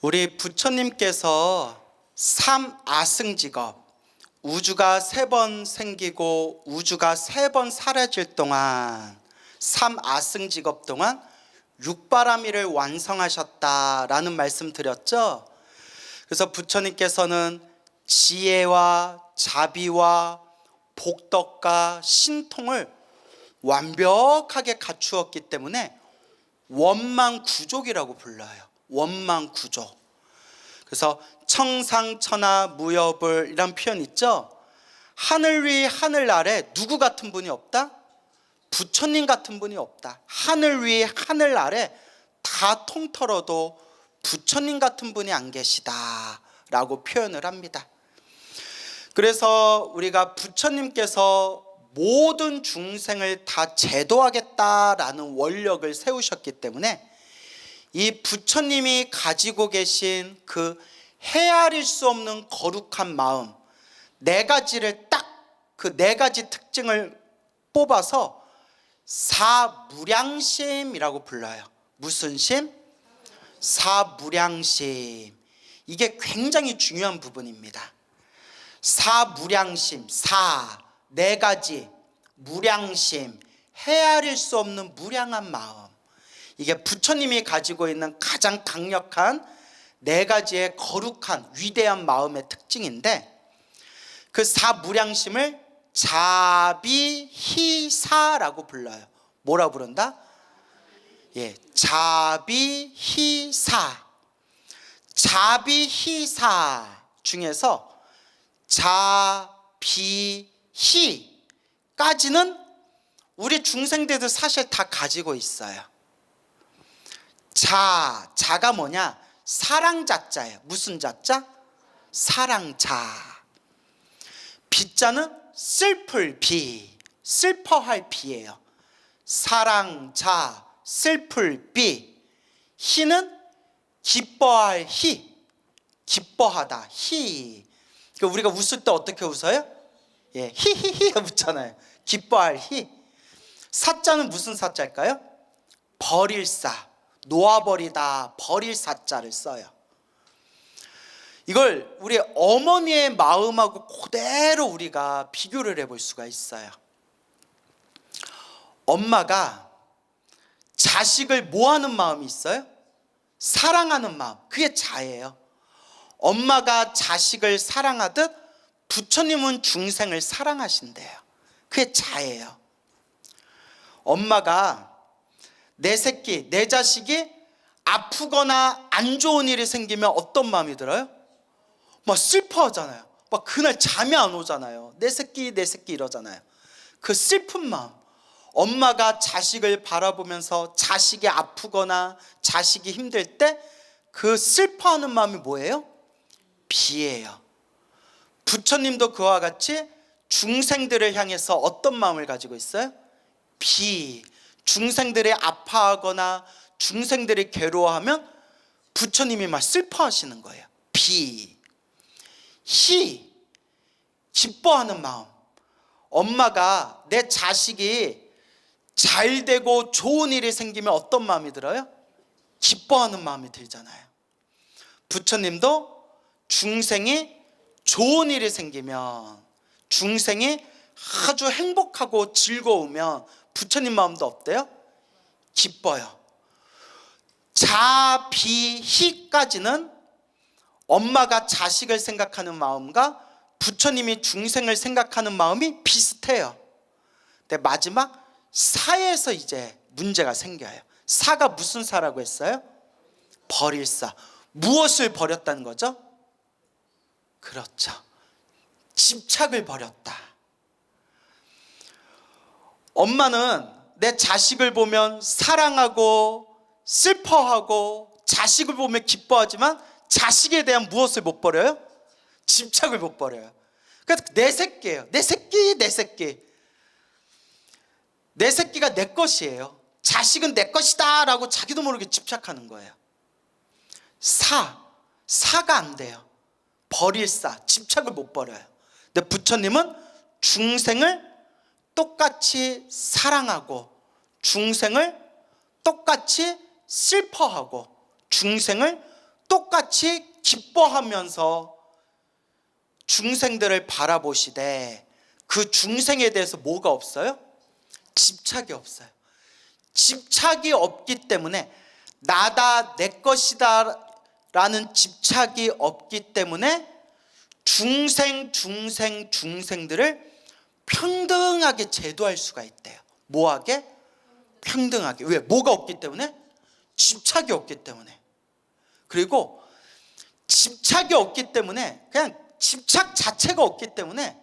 우리 부처님께서 삼아승직업, 우주가 3번 생기고 우주가 3번 사라질 동안, 삼아승직업 동안 육바라밀을 완성하셨다라는 말씀 드렸죠. 그래서 부처님께서는 지혜와 자비와 복덕과 신통을 완벽하게 갖추었기 때문에 원망구족이라고 불러요. 원망구족. 그래서 청상천하 무여불 이란 표현 있죠. 하늘 위 하늘 아래 누구 같은 분이 없다? 부처님 같은 분이 없다. 하늘 위 하늘 아래 다 통틀어도 부처님 같은 분이 안 계시다 라고 표현을 합니다. 그래서 우리가 부처님께서 모든 중생을 다 제도하겠다라는 원력을 세우셨기 때문에 이 부처님이 가지고 계신 그 헤아릴 수 없는 거룩한 마음 4가지를 딱 그 4가지 특징을 뽑아서 사무량심이라고 불러요. 무슨 심? 사무량심. 이게 굉장히 중요한 부분입니다. 사무량심, 4가지 무량심, 헤아릴 수 없는 무량한 마음. 이게 부처님이 가지고 있는 가장 강력한 4가지의 거룩한 위대한 마음의 특징인데, 그 사무량심을 자비희사라고 불러요. 뭐라 부른다? 자비희사. 자비희사 중에서 자비희까지는 우리 중생들도 사실 다 가지고 있어요. 자가 뭐냐? 사랑자자예요. 무슨 자자? 사랑자. 비자는 슬플 비, 슬퍼할 비예요. 사랑자, 슬플 비. 희는 기뻐할 희, 기뻐하다 희. 우리가 웃을 때 어떻게 웃어요? 히히히가 붙잖아요. 기뻐할 희. 사자는 무슨 사자일까요? 버릴 사, 놓아버리다, 버릴 사자를 써요. 이걸 우리 어머니의 마음하고 그대로 우리가 비교를 해볼 수가 있어요. 엄마가 자식을 뭐 하는 마음이 있어요? 사랑하는 마음. 그게 자예요. 엄마가 자식을 사랑하듯 부처님은 중생을 사랑하신대요. 그게 자예요. 엄마가 내 새끼, 내 자식이 아프거나 안 좋은 일이 생기면 어떤 마음이 들어요? 막 슬퍼하잖아요. 막 그날 잠이 안 오잖아요. 내 새끼 이러잖아요. 그 슬픈 마음. 엄마가 자식을 바라보면서 자식이 아프거나 자식이 힘들 때 그 슬퍼하는 마음이 뭐예요? 비예요. 부처님도 그와 같이 중생들을 향해서 어떤 마음을 가지고 있어요? 비. 중생들이 아파하거나 중생들이 괴로워하면 부처님이 막 슬퍼하시는 거예요. 비. 희. 기뻐하는 마음. 엄마가 내 자식이 잘 되고 좋은 일이 생기면 어떤 마음이 들어요? 기뻐하는 마음이 들잖아요. 부처님도 중생이 좋은 일이 생기면, 중생이 아주 행복하고 즐거우면 부처님 마음도 어때요? 기뻐요. 자비희까지는 엄마가 자식을 생각하는 마음과 부처님이 중생을 생각하는 마음이 비슷해요. 근데 마지막 사에서 이제 문제가 생겨요. 사가 무슨 사라고 했어요? 버릴 사. 무엇을 버렸다는 거죠? 그렇죠. 집착을 버렸다. 엄마는 내 자식을 보면 사랑하고 슬퍼하고 자식을 보면 기뻐하지만 자식에 대한 무엇을 못 버려요? 집착을 못 버려요. 그래서 내 새끼예요. 내 새끼. 내 새끼가 내 것이에요. 자식은 내 것이다 라고 자기도 모르게 집착하는 거예요. 사가 안 돼요. 버릴 사, 집착을 못 버려요. 근데 부처님은 중생을 똑같이 사랑하고 중생을 똑같이 슬퍼하고 중생을 똑같이 기뻐하면서 중생들을 바라보시되 그 중생에 대해서 뭐가 없어요? 집착이 없어요. 집착이 없기 때문에 나다 내 것이다 라는 집착이 없기 때문에 중생들을 평등하게 제도할 수가 있대요. 뭐하게? 평등하게. 왜? 뭐가 없기 때문에? 집착이 없기 때문에. 그리고 집착이 없기 때문에, 그냥 집착 자체가 없기 때문에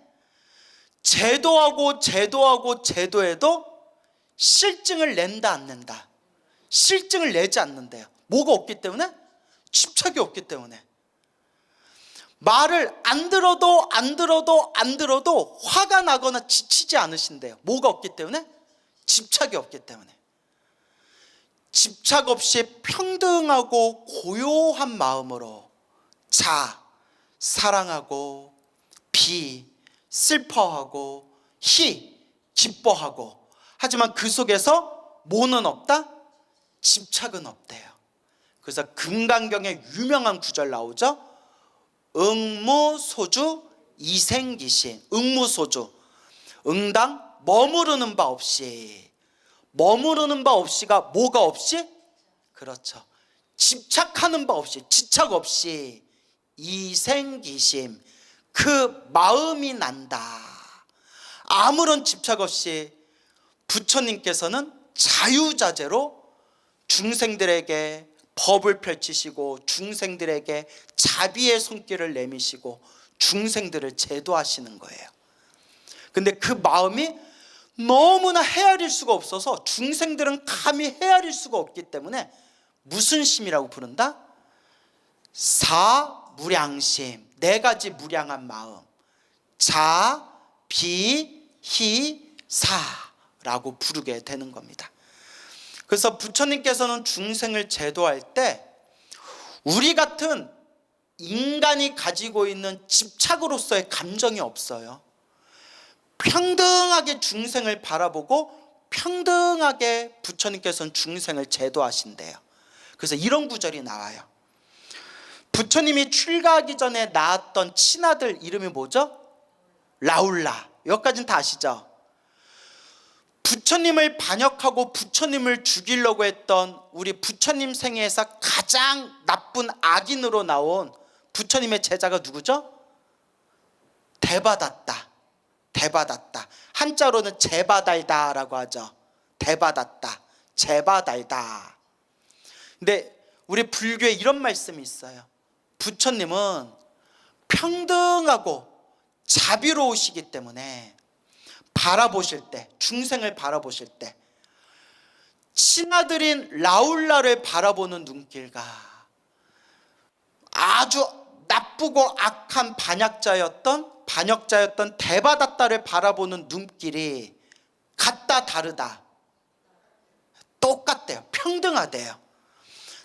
제도해도 실증을 낸다 안 낸다? 실증을 내지 않는데요. 뭐가 없기 때문에? 집착이 없기 때문에. 말을 안 들어도 화가 나거나 지치지 않으신대요. 뭐가 없기 때문에? 집착이 없기 때문에. 집착 없이 평등하고 고요한 마음으로 자, 사랑하고 비, 슬퍼하고 희, 기뻐하고. 하지만 그 속에서 뭐는 없다? 집착은 없대요. 그래서 금강경에 유명한 구절 나오죠. 응무소주 이생기신. 응무소주, 응당 머무르는 바 없이. 머무르는 바 없이가 뭐가 없이? 그렇죠. 집착하는 바 없이, 지착 없이 이생기심, 그 마음이 난다. 아무런 집착 없이 부처님께서는 자유자재로 중생들에게 법을 펼치시고 중생들에게 자비의 손길을 내미시고 중생들을 제도하시는 거예요. 근데 그 마음이 너무나 헤아릴 수가 없어서 중생들은 감히 헤아릴 수가 없기 때문에 무슨 심이라고 부른다? 사무량심, 네 가지 무량한 마음. 자, 비, 희, 사라고 부르게 되는 겁니다. 그래서 부처님께서는 중생을 제도할 때 우리 같은 인간이 가지고 있는 집착으로서의 감정이 없어요. 평등하게 중생을 바라보고 평등하게 부처님께서는 중생을 제도하신대요. 그래서 이런 구절이 나와요. 부처님이 출가하기 전에 낳았던 친아들 이름이 뭐죠? 라울라. 여기까지는 다 아시죠? 부처님을 반역하고 부처님을 죽이려고 했던 우리 부처님 생애에서 가장 나쁜 악인으로 나온 부처님의 제자가 누구죠? 대바닷다. 대바닷다. 한자로는 제바달다라고 하죠. 대바닷다. 제바달다. 근데 우리 불교에 이런 말씀이 있어요. 부처님은 평등하고 자비로우시기 때문에 바라보실 때, 중생을 바라보실 때 친아들인 라울라를 바라보는 눈길과 아주 나쁘고 악한 반역자였던 대바닷다를 바라보는 눈길이 같다 다르다? 똑같대요. 평등하대요.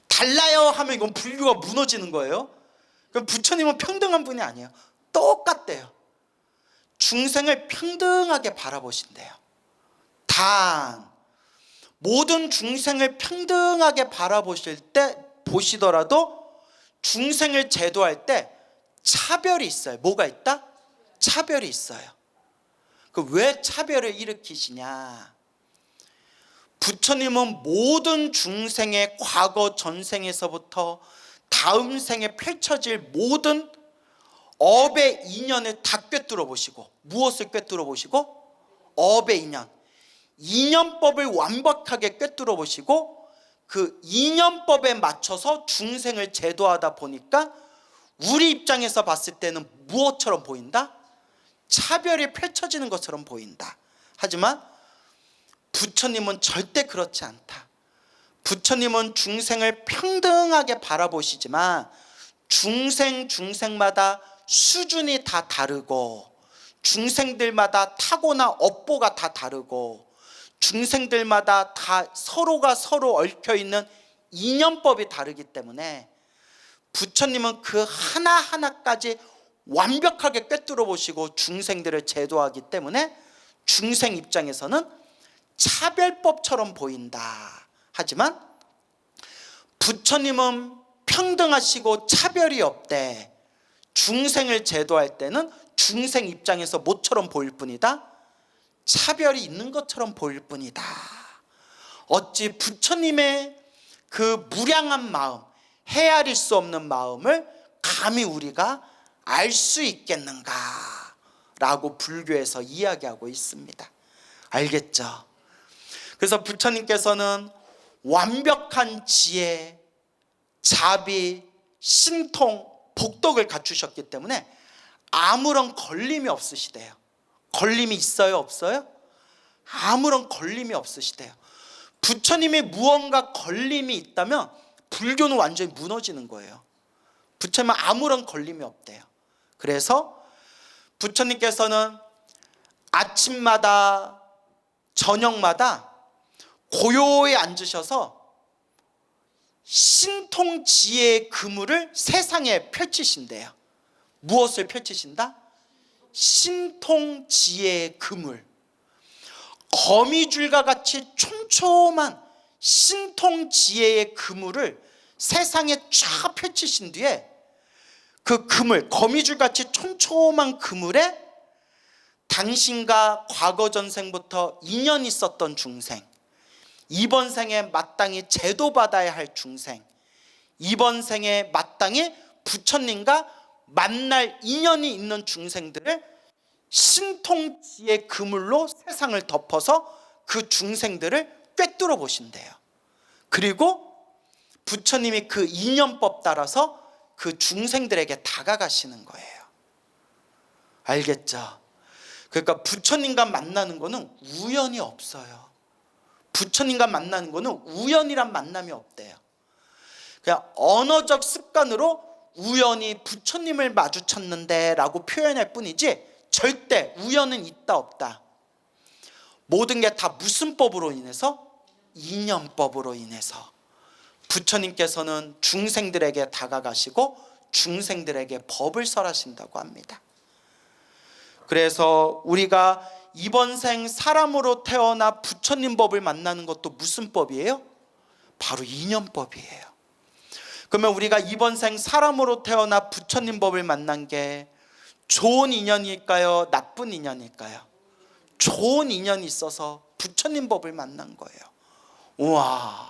달라요 하면 이건 불교가 무너지는 거예요. 그럼 부처님은 평등한 분이 아니에요. 똑같대요. 중생을 평등하게 바라보신대요. 단 모든 중생을 평등하게 바라보실 때 보시더라도 중생을 제도할 때 차별이 있어요. 뭐가 있다? 차별이 있어요. 그 왜 차별을 일으키시냐? 부처님은 모든 중생의 과거 전생에서부터 다음 생에 펼쳐질 모든 업의 인연을 다 꿰뚫어 보시고, 무엇을 꿰뚫어 보시고? 업의 인연. 인연법을 완벽하게 꿰뚫어 보시고 그 인연법에 맞춰서 중생을 제도하다 보니까 우리 입장에서 봤을 때는 무엇처럼 보인다? 차별이 펼쳐지는 것처럼 보인다. 하지만 부처님은 절대 그렇지 않다. 부처님은 중생을 평등하게 바라보시지만 중생마다 수준이 다 다르고 중생들마다 타고나 업보가 다 다르고 중생들마다 다 서로가 서로 얽혀있는 인연법이 다르기 때문에 부처님은 그 하나하나까지 완벽하게 꿰뚫어 보시고 중생들을 제도하기 때문에 중생 입장에서는 차별법처럼 보인다. 하지만 부처님은 평등하시고 차별이 없대. 중생을 제도할 때는 중생 입장에서 뭐처럼 보일 뿐이다? 차별이 있는 것처럼 보일 뿐이다. 어찌 부처님의 그 무량한 마음, 헤아릴 수 없는 마음을 감히 우리가 알 수 있겠는가 라고 불교에서 이야기하고 있습니다. 알겠죠? 그래서 부처님께서는 완벽한 지혜, 자비, 신통, 복덕을 갖추셨기 때문에 아무런 걸림이 없으시대요. 걸림이 있어요? 없어요? 아무런 걸림이 없으시대요. 부처님이 무언가 걸림이 있다면 불교는 완전히 무너지는 거예요. 부처님은 아무런 걸림이 없대요. 그래서 부처님께서는 아침마다 저녁마다 고요히 앉으셔서 신통지혜의 그물을 세상에 펼치신대요. 무엇을 펼치신다? 신통지혜의 그물. 거미줄과 같이 촘촘한 신통지혜의 그물을 세상에 쫙 펼치신 뒤에 그 그물, 거미줄같이 촘촘한 그물에 당신과 과거 전생부터 인연이 있었던 중생, 이번 생에 마땅히 제도받아야 할 중생, 이번 생에 마땅히 부처님과 만날 인연이 있는 중생들을 신통지의 그물로 세상을 덮어서 그 중생들을 꿰뚫어 보신대요. 그리고 부처님이 그 인연법 따라서 그 중생들에게 다가가시는 거예요. 알겠죠? 그러니까 부처님과 만나는 거는 우연이 없어요. 부처님과 만나는 거는 우연이란 만남이 없대요. 그냥 언어적 습관으로 우연히 부처님을 마주쳤는데 라고 표현할 뿐이지 절대 우연은 있다 없다. 모든 게 다 무슨 법으로 인해서? 인연법으로 인해서 부처님께서는 중생들에게 다가가시고 중생들에게 법을 설하신다고 합니다. 그래서 우리가 이번 생 사람으로 태어나 부처님 법을 만나는 것도 무슨 법이에요? 바로 인연법이에요. 그러면 우리가 이번 생 사람으로 태어나 부처님 법을 만난 게 좋은 인연일까요? 나쁜 인연일까요? 좋은 인연이 있어서 부처님 법을 만난 거예요. 우와,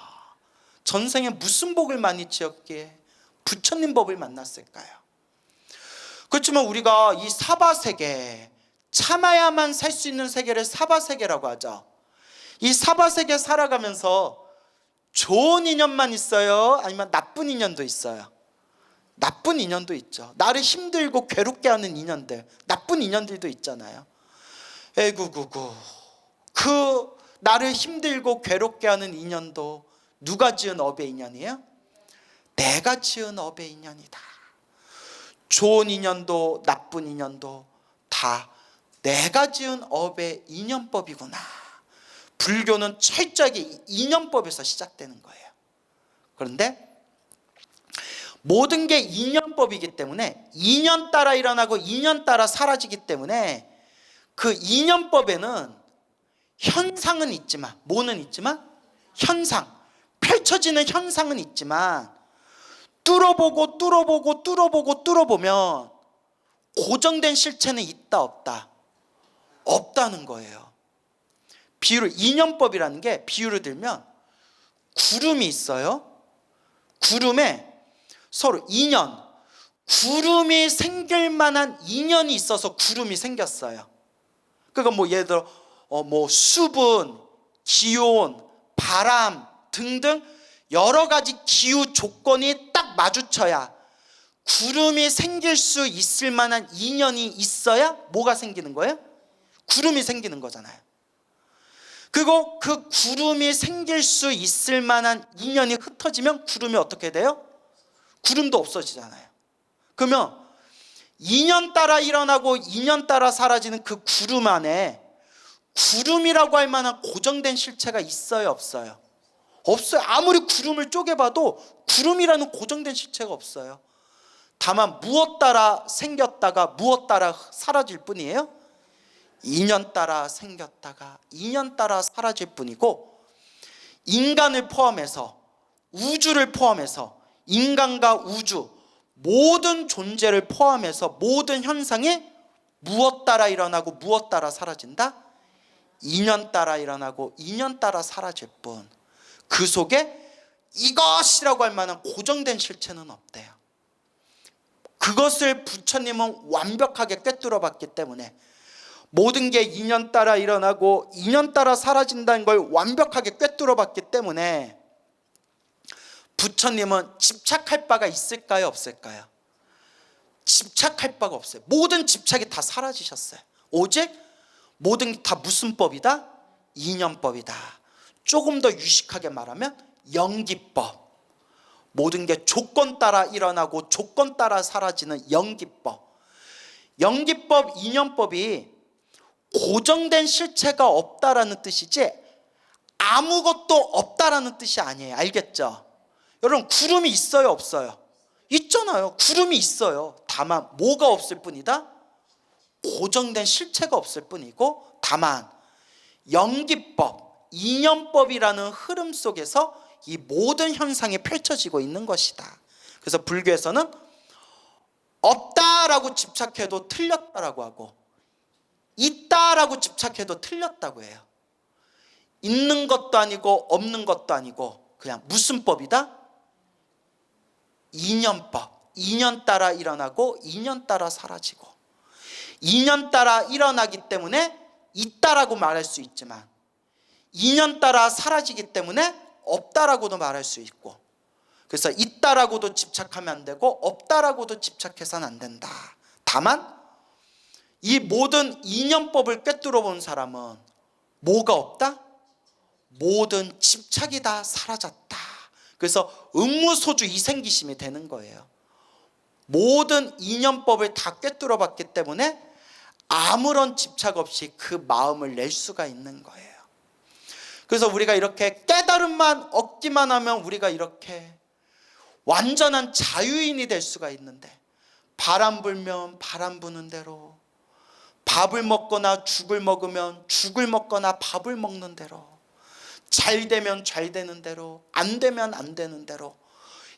전생에 무슨 복을 많이 지었기에 부처님 법을 만났을까요? 그렇지만 우리가 이 사바세계, 참아야만 살 수 있는 세계를 사바세계라고 하죠. 이 사바세계 살아가면서 좋은 인연만 있어요? 아니면 나쁜 인연도 있어요? 나쁜 인연도 있죠. 나를 힘들고 괴롭게 하는 인연들, 나쁜 인연들도 있잖아요. 에구구구, 그 나를 힘들고 괴롭게 하는 인연도 누가 지은 업의 인연이에요? 내가 지은 업의 인연이다. 좋은 인연도 나쁜 인연도 다 내가 지은 업의 인연법이구나. 불교는 철저하게 인연법에서 시작되는 거예요. 그런데 모든 게 인연법이기 때문에 인연 따라 일어나고 인연 따라 사라지기 때문에 그 인연법에는 현상은 있지만, 뭐는 있지만? 현상, 펼쳐지는 현상은 있지만 뚫어보고 뚫어보고 뚫어보고 뚫어보면 고정된 실체는 있다 없다? 없다는 거예요. 비유를, 인연법이라는 게 비유를 들면 구름이 있어요. 구름에 서로 인연, 구름이 생길 만한 인연이 있어서 구름이 생겼어요. 그러니까 뭐 예를 들어 뭐 수분, 기온, 바람 등등 여러 가지 기후 조건이 딱 마주쳐야 구름이 생길 수 있을 만한 인연이 있어야 뭐가 생기는 거예요? 구름이 생기는 거잖아요. 그리고 그 구름이 생길 수 있을 만한 인연이 흩어지면 구름이 어떻게 돼요? 구름도 없어지잖아요. 그러면 인연 따라 일어나고 인연 따라 사라지는 그 구름 안에 구름이라고 할 만한 고정된 실체가 있어요 없어요? 없어요. 아무리 구름을 쪼개봐도 구름이라는 고정된 실체가 없어요. 다만 무엇 따라 생겼다가 무엇 따라 사라질 뿐이에요? 인연 따라 생겼다가 인연 따라 사라질 뿐이고, 인간을 포함해서 우주를 포함해서 인간과 우주 모든 존재를 포함해서 모든 현상이 무엇 따라 일어나고 무엇 따라 사라진다? 인연 따라 일어나고 인연 따라 사라질 뿐, 그 속에 이것이라고 할 만한 고정된 실체는 없대요. 그것을 부처님은 완벽하게 꿰뚫어 봤기 때문에 모든 게 인연 따라 일어나고 인연 따라 사라진다는 걸 완벽하게 꿰뚫어 봤기 때문에 부처님은 집착할 바가 있을까요, 없을까요? 집착할 바가 없어요. 모든 집착이 다 사라지셨어요. 오직 모든 게 다 무슨 법이다? 인연법이다. 조금 더 유식하게 말하면 연기법. 모든 게 조건 따라 일어나고 조건 따라 사라지는 연기법. 연기법, 인연법이 고정된 실체가 없다라는 뜻이지 아무것도 없다라는 뜻이 아니에요. 알겠죠? 여러분, 구름이 있어요, 없어요? 있잖아요. 구름이 있어요. 다만 뭐가 없을 뿐이다? 고정된 실체가 없을 뿐이고, 다만 연기법, 인연법이라는 흐름 속에서 이 모든 현상이 펼쳐지고 있는 것이다. 그래서 불교에서는 없다라고 집착해도 틀렸다라고 하고, 있다라고 집착해도 틀렸다고 해요. 있는 것도 아니고 없는 것도 아니고 그냥 무슨 법이다? 인연법. 인연 따라 일어나고 인연 따라 사라지고, 인연 따라 일어나기 때문에 있다라고 말할 수 있지만 인연 따라 사라지기 때문에 없다라고도 말할 수 있고, 그래서 있다라고도 집착하면 안 되고 없다라고도 집착해서는 안 된다. 다만 이 모든 인연법을 꿰뚫어 본 사람은 뭐가 없다? 모든 집착이 다 사라졌다. 그래서 음무소주 이생기심이 되는 거예요. 모든 인연법을 다 꿰뚫어 봤기 때문에 아무런 집착 없이 그 마음을 낼 수가 있는 거예요. 그래서 우리가 이렇게 깨달음만 얻기만 하면 우리가 이렇게 완전한 자유인이 될 수가 있는데, 바람 불면 바람 부는 대로, 밥을 먹거나 죽을 먹으면 죽을 먹거나 밥을 먹는 대로, 잘 되면 잘 되는 대로, 안 되면 안 되는 대로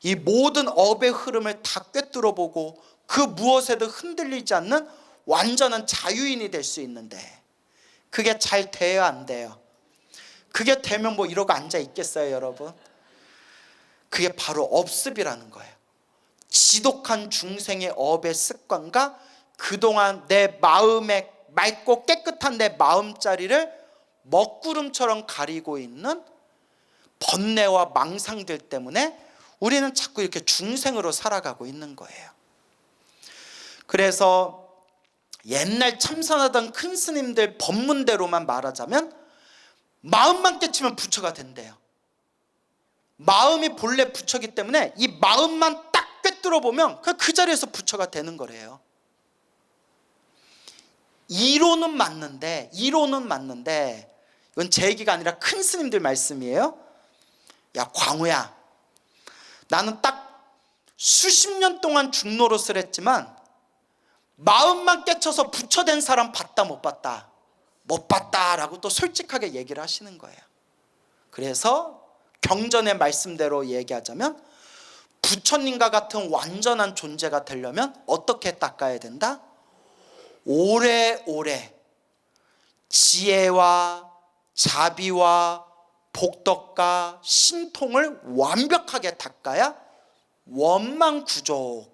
이 모든 업의 흐름을 다 꿰뚫어 보고 그 무엇에도 흔들리지 않는 완전한 자유인이 될 수 있는데, 그게 잘 돼야 안 돼요? 그게 되면 뭐 이러고 앉아 있겠어요, 여러분? 그게 바로 업습이라는 거예요. 지독한 중생의 업의 습관과 그동안 내 마음에 맑고 깨끗한 내 마음자리를 먹구름처럼 가리고 있는 번뇌와 망상들 때문에 우리는 자꾸 이렇게 중생으로 살아가고 있는 거예요. 그래서 옛날 참선하던 큰 스님들 법문대로만 말하자면 마음만 깨치면 부처가 된대요. 마음이 본래 부처기 때문에 이 마음만 딱 꿰뚫어 보면 그 자리에서 부처가 되는 거래요. 이론은 맞는데 이건 제 얘기가 아니라 큰 스님들 말씀이에요. 야, 광우야, 나는 딱 수십 년 동안 중노릇을 했지만 마음만 깨쳐서 부처 된 사람 봤다 못 봤다? 못 봤다라고 또 솔직하게 얘기를 하시는 거예요. 그래서 경전의 말씀대로 얘기하자면 부처님과 같은 완전한 존재가 되려면 어떻게 닦아야 된다? 오래오래 지혜와 자비와 복덕과 신통을 완벽하게 닦아야 원망구조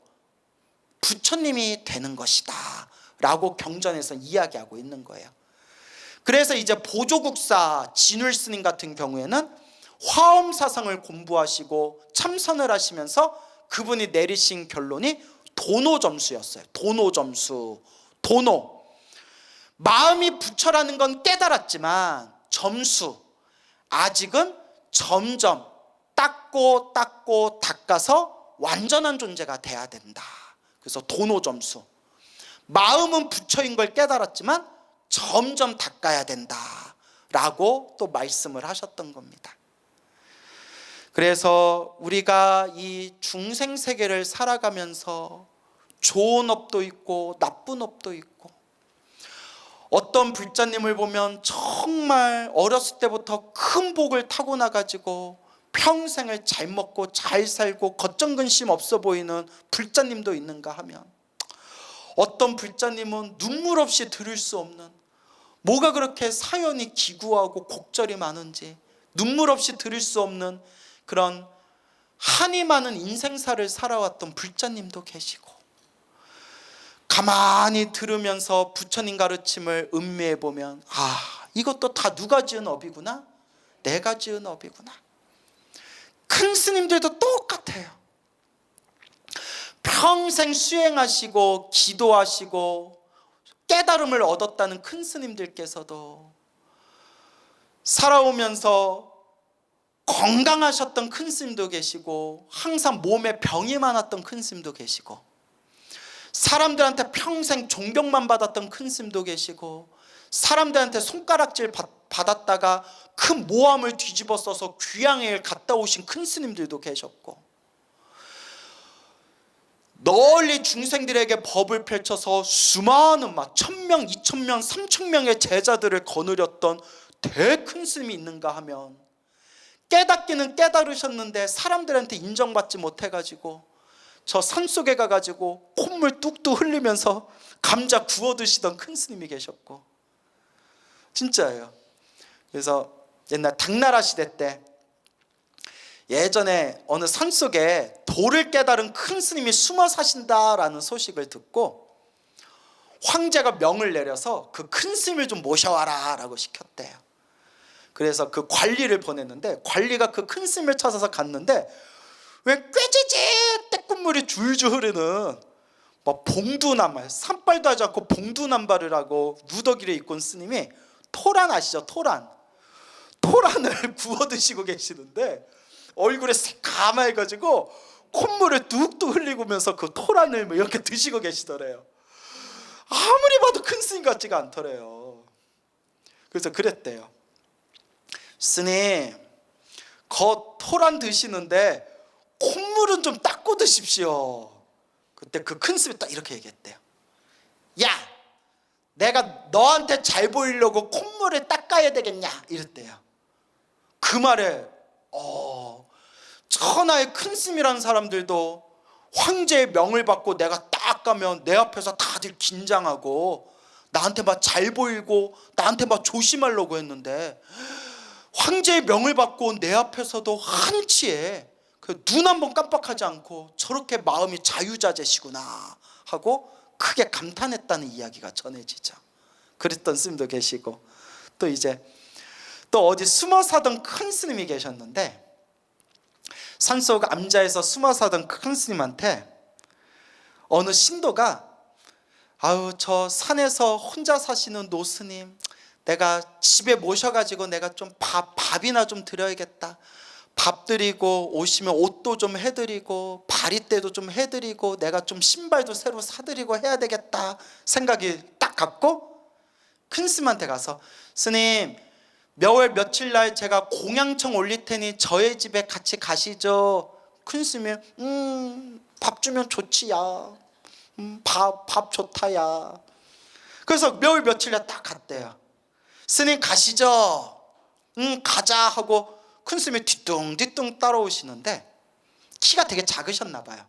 부처님이 되는 것이다 라고 경전에서 이야기하고 있는 거예요. 그래서 이제 보조국사 진울스님 같은 경우에는 화엄사상을 공부하시고 참선을 하시면서 그분이 내리신 결론이 도노점수였어요. 도노점수. 도노. 마음이 부처라는 건 깨달았지만 점수. 아직은 점점 닦고 닦아서 완전한 존재가 돼야 된다. 그래서 도노점수. 마음은 부처인 걸 깨달았지만 점점 닦아야 된다 라고 또 말씀을 하셨던 겁니다. 그래서 우리가 이 중생 세계를 살아가면서 좋은 업도 있고 나쁜 업도 있고, 어떤 불자님을 보면 정말 어렸을 때부터 큰 복을 타고나 가지고 평생을 잘 먹고 잘 살고 겉정근심 없어 보이는 불자님도 있는가 하면, 어떤 불자님은 눈물 없이 들을 수 없는, 뭐가 그렇게 사연이 기구하고 곡절이 많은지 눈물 없이 들을 수 없는 그런 한이 많은 인생사를 살아왔던 불자님도 계시고, 가만히 들으면서 부처님 가르침을 음미해 보면, 이것도 다 누가 지은 업이구나, 내가 지은 업이구나. 큰 스님들도 똑같아요. 평생 수행하시고 기도하시고 깨달음을 얻었다는 큰 스님들께서도 살아오면서 건강하셨던 큰 스님도 계시고, 항상 몸에 병이 많았던 큰 스님도 계시고, 사람들한테 평생 존경만 받았던 큰 스님도 계시고, 사람들한테 손가락질 받았다가 그 모함을 뒤집어 써서 귀향에 갔다 오신 큰 스님들도 계셨고, 널리 중생들에게 법을 펼쳐서 수많은 1000명, 2000명, 3000명의 제자들을 거느렸던 대큰 스님이 있는가 하면, 깨닫기는 깨달으셨는데 사람들한테 인정받지 못해가지고 저 산속에 가가지고 콧물 뚝뚝 흘리면서 감자 구워 드시던 큰 스님이 계셨고, 진짜예요. 그래서 옛날 당나라 시대 때 예전에 어느 산속에 도를 깨달은 큰 스님이 숨어 사신다라는 소식을 듣고 황제가 명을 내려서 그 큰 스님을 좀 모셔와라 라고 시켰대요. 그래서 그 관리를 보냈는데, 관리가 그 큰 스님을 찾아서 갔는데 왜 꾀지지 떼국물이 줄줄 흐르는 봉두남발, 산발도 하지 않고 봉두남발을 하고 누더기를 입고 온 스님이, 토란 아시죠? 토란을 구워 드시고 계시는데 얼굴에 새까매가지고 콧물을 뚝뚝 흘리면서 그 토란을 이렇게 드시고 계시더래요. 아무리 봐도 큰 스님 같지가 않더래요. 그래서 그랬대요. 스님, 토란 드시는데 콧물은 좀 닦고 드십시오. 그때 그 큰 스님이 딱 이렇게 얘기했대요. 야, 내가 너한테 잘 보이려고 콧물을 닦아야 되겠냐 이랬대요. 그 말에 천하의 큰 스님이라는 사람들도 황제의 명을 받고 내가 딱 가면 내 앞에서 다들 긴장하고 나한테 막 잘 보이고 나한테 막 조심하려고 했는데, 황제의 명을 받고 온 내 앞에서도 한치에 눈 한 번 깜빡하지 않고 저렇게 마음이 자유자재시구나 하고 크게 감탄했다는 이야기가 전해지죠. 그랬던 스님도 계시고, 또 이제 또 어디 숨어 사던 큰 스님이 계셨는데, 산속 암자에서 숨어 사던 큰 스님한테 어느 신도가, 저 산에서 혼자 사시는 노스님, 내가 집에 모셔가지고 내가 좀 밥이나 좀 드려야겠다. 밥 드리고 오시면 옷도 좀 해드리고 바리떼도 좀 해드리고 내가 좀 신발도 새로 사드리고 해야 되겠다 생각이 딱 갔고, 큰 스님한테 가서, 스님, 몇월 며칠 날 제가 공양청 올릴 테니 저희 집에 같이 가시죠. 큰 스님이 밥 주면 좋지 야. 밥 좋다 야. 그래서 몇월 며칠 날 딱 갔대요. 스님 가시죠. 가자 하고 큰 스님이 뒤뚱뒤뚱 따라오시는데 키가 되게 작으셨나 봐요.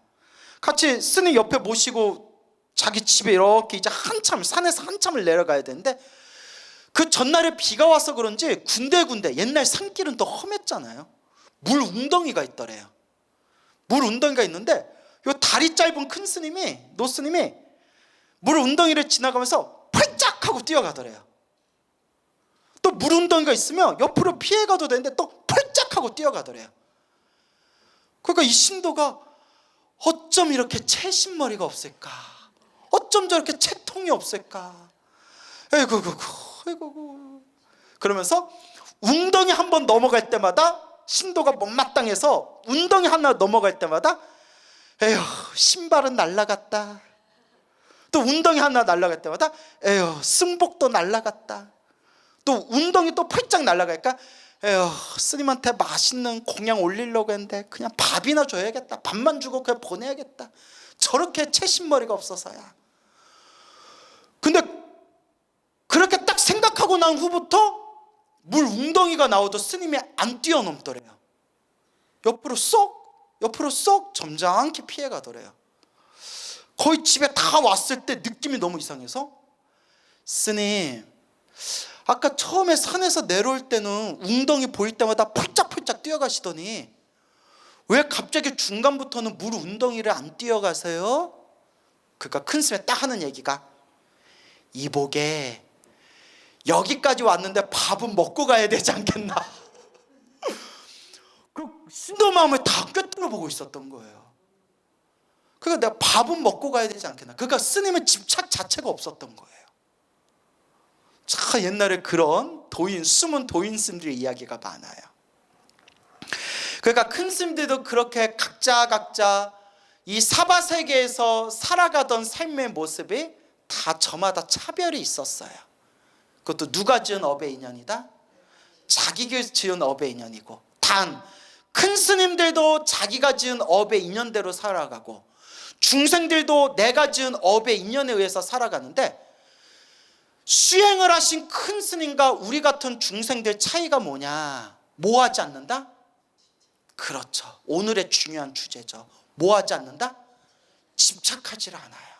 같이 스님 옆에 모시고 자기 집에 이렇게 이제 한참 산에서 한참을 내려가야 되는데, 그 전날에 비가 와서 그런지 군데군데 옛날 산길은 또 험했잖아요. 물 웅덩이가 있더래요. 물 웅덩이가 있는데 요 다리 짧은 큰 스님이, 노스님이 물 웅덩이를 지나가면서 펄짝 하고 뛰어가더래요. 또 물 웅덩이가 있으면 옆으로 피해가도 되는데 또 펄짝 하고 뛰어가더래요. 그러니까 이 신도가 어쩜 이렇게 채신머리가 없을까, 어쩜 저렇게 채통이 없을까, 에이구 그러면서 웅덩이 한 번 넘어갈 때마다, 신도가 못마땅해서 웅덩이 하나 넘어갈 때마다 에휴 신발은 날라갔다, 또 웅덩이 하나 날라갈 때마다 에휴 승복도 날라갔다, 또 웅덩이 또 펄짝 날라갈까, 에휴 스님한테 맛있는 공양 올리려고 했는데 그냥 밥이나 줘야겠다, 밥만 주고 그냥 보내야겠다, 저렇게 채신머리가 없어서야. 근데 그렇게 딱 생각하고 난 후부터 물 웅덩이가 나오도 스님이 안 뛰어넘더래요. 옆으로 쏙 점잖게 피해가더래요. 거의 집에 다 왔을 때 느낌이 너무 이상해서, 스님, 아까 처음에 산에서 내려올 때는 웅덩이 보일 때마다 펄짝펄짝 뛰어가시더니 왜 갑자기 중간부터는 물 웅덩이를 안 뛰어가세요? 그러니까 큰 스님이 딱 하는 얘기가, 이복에 여기까지 왔는데 밥은 먹고 가야 되지 않겠나. 그 신도 마음을 다 꿰뚫어 보고 있었던 거예요. 그러니까 내가 밥은 먹고 가야 되지 않겠나. 그러니까 스님의 집착 자체가 없었던 거예요. 참 옛날에 그런 숨은 도인 스님들의 이야기가 많아요. 그러니까 큰 스님들도 그렇게 각자 이 사바 세계에서 살아가던 삶의 모습이 다 저마다 차별이 있었어요. 그것도 누가 지은 업의 인연이다? 자기가 지은 업의 인연이고, 단 큰 스님들도 자기가 지은 업의 인연대로 살아가고, 중생들도 내가 지은 업의 인연에 의해서 살아가는데, 수행을 하신 큰 스님과 우리 같은 중생들 차이가 뭐냐? 뭐 하지 않는다? 그렇죠. 오늘의 중요한 주제죠. 뭐 하지 않는다? 집착하지 않아요.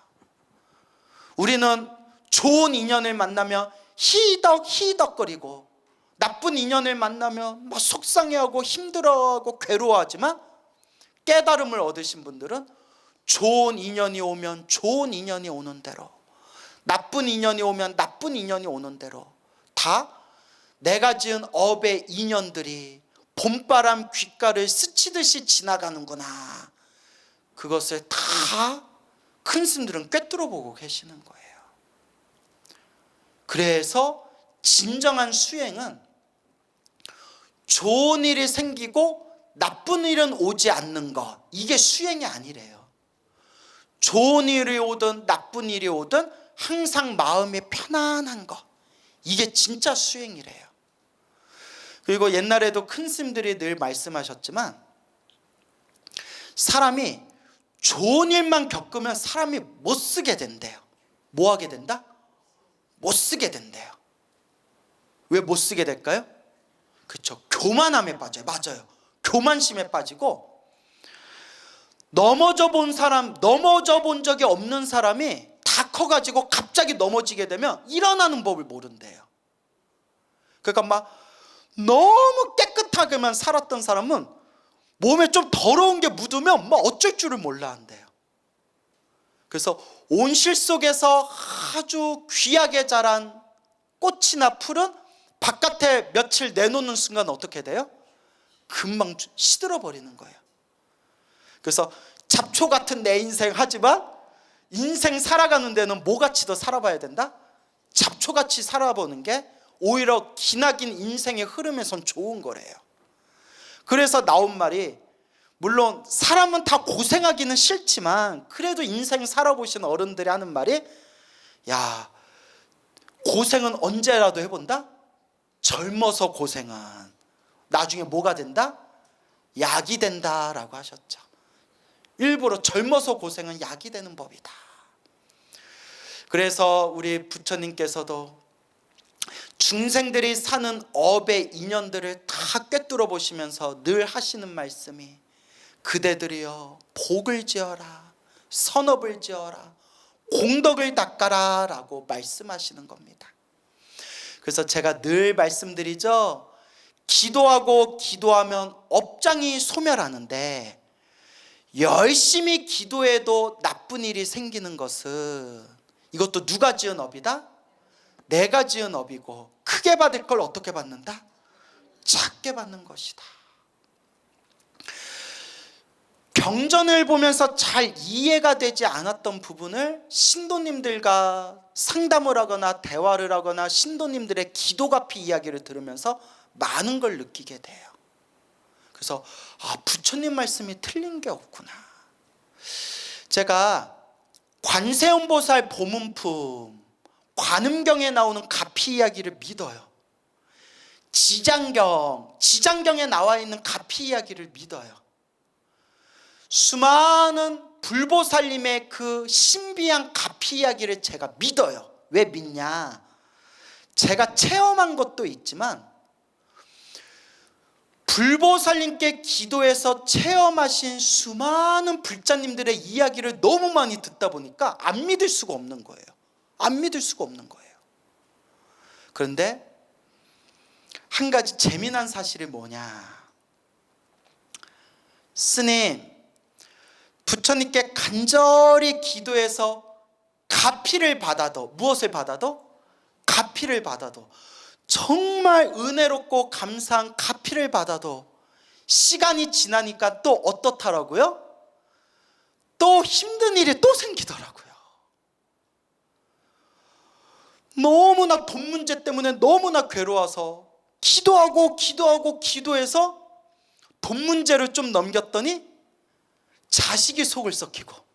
우리는 좋은 인연을 만나면 희덕희덕거리고, 나쁜 인연을 만나면 막 속상해하고 힘들어하고 괴로워하지만, 깨달음을 얻으신 분들은 좋은 인연이 오면 좋은 인연이 오는 대로, 나쁜 인연이 오면 나쁜 인연이 오는 대로, 다 내가 지은 업의 인연들이 봄바람 귓가를 스치듯이 지나가는구나, 그것을 다 큰 스님들은 꿰뚫어 보고 계시는 거예요. 그래서 진정한 수행은 좋은 일이 생기고 나쁜 일은 오지 않는 것, 이게 수행이 아니래요. 좋은 일이 오든 나쁜 일이 오든 항상 마음이 편안한 것, 이게 진짜 수행이래요. 그리고 옛날에도 큰 스님들이 늘 말씀하셨지만, 사람이 좋은 일만 겪으면 사람이 못 쓰게 된대요. 뭐 하게 된다? 못 쓰게 된대요. 왜 못 쓰게 될까요? 그렇죠. 교만함에 빠져요. 맞아요. 교만심에 빠지고, 넘어져 본 적이 없는 사람이 다 커가지고 갑자기 넘어지게 되면 일어나는 법을 모른대요. 그러니까 막 너무 깨끗하게만 살았던 사람은 몸에 좀 더러운 게 묻으면 막 어쩔 줄을 몰라 한대요. 그래서 온실 속에서 아주 귀하게 자란 꽃이나 풀은 바깥에 며칠 내놓는 순간 어떻게 돼요? 금방 시들어 버리는 거예요. 그래서 잡초 같은 내 인생 하지만, 인생 살아가는 데는 뭐같이 더 살아봐야 된다? 잡초같이 살아보는 게 오히려 기나긴 인생의 흐름에선 좋은 거래요. 그래서 나온 말이, 물론 사람은 다 고생하기는 싫지만 그래도 인생 살아보신 어른들이 하는 말이, 야, 고생은 언제라도 해본다? 젊어서 고생은 나중에 뭐가 된다? 약이 된다라고 하셨죠. 일부러 젊어서 고생은 약이 되는 법이다. 그래서 우리 부처님께서도 중생들이 사는 업의 인연들을 다 꿰뚫어 보시면서 늘 하시는 말씀이, 그대들이여 복을 지어라, 선업을 지어라, 공덕을 닦아라 라고 말씀하시는 겁니다. 그래서 제가 늘 말씀드리죠. 기도하면 업장이 소멸하는데, 열심히 기도해도 나쁜 일이 생기는 것은, 이것도 누가 지은 업이다? 내가 지은 업이고, 크게 받을 걸 어떻게 받는다? 작게 받는 것이다. 경전을 보면서 잘 이해가 되지 않았던 부분을 신도님들과 상담을 하거나 대화를 하거나 신도님들의 기도가피 이야기를 들으면서 많은 걸 느끼게 돼요. 그래서 부처님 말씀이 틀린 게 없구나. 제가 관세음보살 보문품 관음경에 나오는 가피 이야기를 믿어요. 지장경에 나와 있는 가피 이야기를 믿어요. 수많은 불보살님의 그 신비한 가피 이야기를 제가 믿어요. 왜 믿냐? 제가 체험한 것도 있지만, 불보살님께 기도해서 체험하신 수많은 불자님들의 이야기를 너무 많이 듣다 보니까 안 믿을 수가 없는 거예요. 안 믿을 수가 없는 거예요. 그런데 한 가지 재미난 사실이 뭐냐, 스님, 부처님께 간절히 기도해서 가피를 받아도, 무엇을 받아도? 가피를 받아도, 정말 은혜롭고 감사한 가피를 받아도 시간이 지나니까 또 어떻더라고요? 또 힘든 일이 또 생기더라고요. 너무나 돈 문제 때문에 너무나 괴로워서 기도해서 돈 문제를 좀 넘겼더니 자식이 속을 썩히고,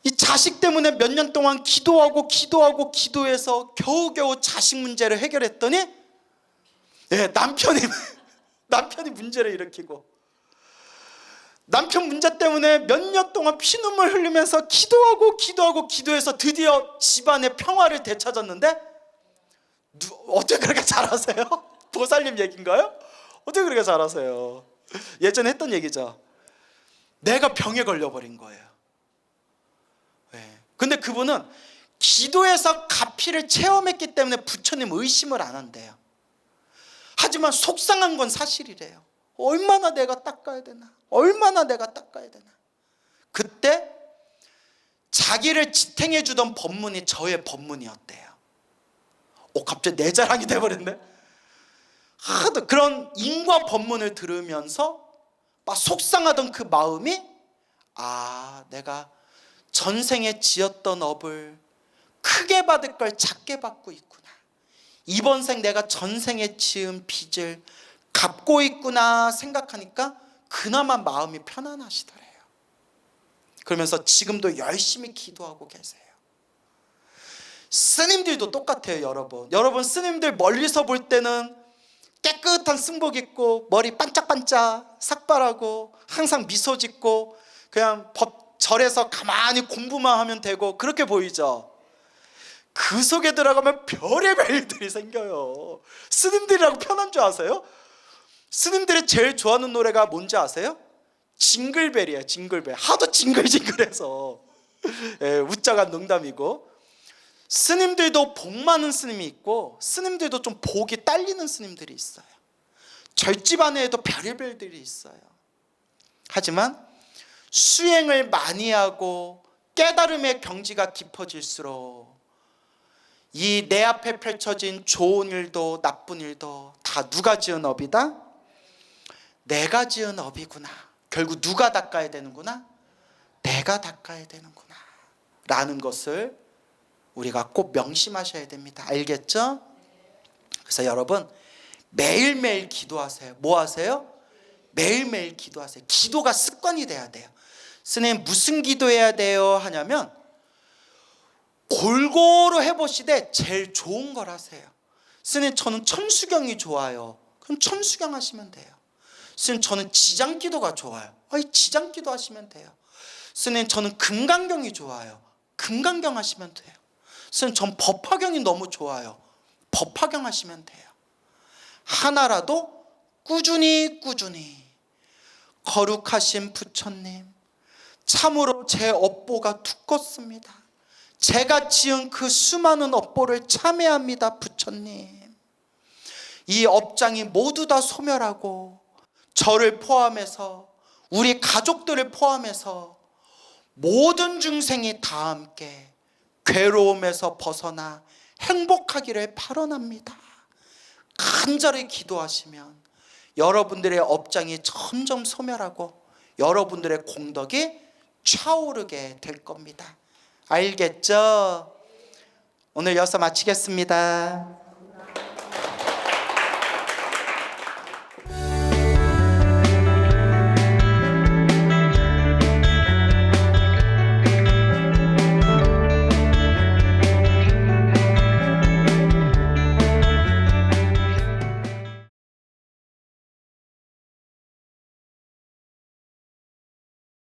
이 자식 때문에 몇 년 동안 기도해서 겨우겨우 자식 문제를 해결했더니 남편이 문제를 일으키고, 남편 문제 때문에 몇 년 동안 피눈물 흘리면서 기도해서 드디어 집안의 평화를 되찾았는데, 어떻게 그렇게 잘하세요? 보살님 얘기인가요? 어떻게 그렇게 잘하세요? 예전에 했던 얘기죠. 내가 병에 걸려버린 거예요. 근데 그분은 기도해서 가피를 체험했기 때문에 부처님 의심을 안 한대요. 하지만 속상한 건 사실이래요. 얼마나 내가 닦아야 되나, 그때 자기를 지탱해 주던 법문이 저의 법문이었대요. 갑자기 내 자랑이 돼버렸네. 하도 그런 인과 법문을 들으면서 막 속상하던 그 마음이, 내가 전생에 지었던 업을 크게 받을 걸 작게 받고 있구나, 이번 생 내가 전생에 지은 빚을 갚고 있구나 생각하니까 그나마 마음이 편안하시더래요. 그러면서 지금도 열심히 기도하고 계세요. 스님들도 똑같아요. 여러분 스님들 멀리서 볼 때는 깨끗한 승복 입고 머리 반짝반짝 삭발하고 항상 미소 짓고 그냥 절에서 가만히 공부만 하면 되고 그렇게 보이죠. 그 속에 들어가면 별의별 일들이 생겨요. 스님들이라고 편한 줄 아세요? 스님들이 제일 좋아하는 노래가 뭔지 아세요? 징글벨이에요. 징글벨. 하도 징글징글해서 웃자간 농담이고, 스님들도 복 많은 스님이 있고 스님들도 좀 복이 딸리는 스님들이 있어요. 절집 안에도 별의별들이 있어요. 하지만 수행을 많이 하고 깨달음의 경지가 깊어질수록 이 내 앞에 펼쳐진 좋은 일도 나쁜 일도 다 누가 지은 업이다? 내가 지은 업이구나. 결국 누가 닦아야 되는구나? 내가 닦아야 되는구나 라는 것을 우리가 꼭 명심하셔야 됩니다. 알겠죠? 그래서 여러분 매일매일 기도하세요. 뭐 하세요? 매일매일 기도하세요. 기도가 습관이 돼야 돼요. 스님 무슨 기도해야 돼요? 하냐면 골고루 해보시되 제일 좋은 걸 하세요. 스님 저는 천수경이 좋아요. 그럼 천수경 하시면 돼요. 스님 저는 지장기도가 좋아요. 지장기도 하시면 돼요. 스님 저는 금강경이 좋아요. 금강경 하시면 돼요. 스님 전 법화경이 너무 좋아요. 법화경 하시면 돼요. 하나라도 꾸준히 거룩하신 부처님, 참으로 제 업보가 두껍습니다. 제가 지은 그 수많은 업보를 참회합니다. 부처님, 이 업장이 모두 다 소멸하고 저를 포함해서 우리 가족들을 포함해서 모든 중생이 다 함께 괴로움에서 벗어나 행복하기를 발언합니다. 간절히 기도하시면 여러분들의 업장이 점점 소멸하고 여러분들의 공덕이 차오르게 될 겁니다. 알겠죠? 오늘 여기서 마치겠습니다.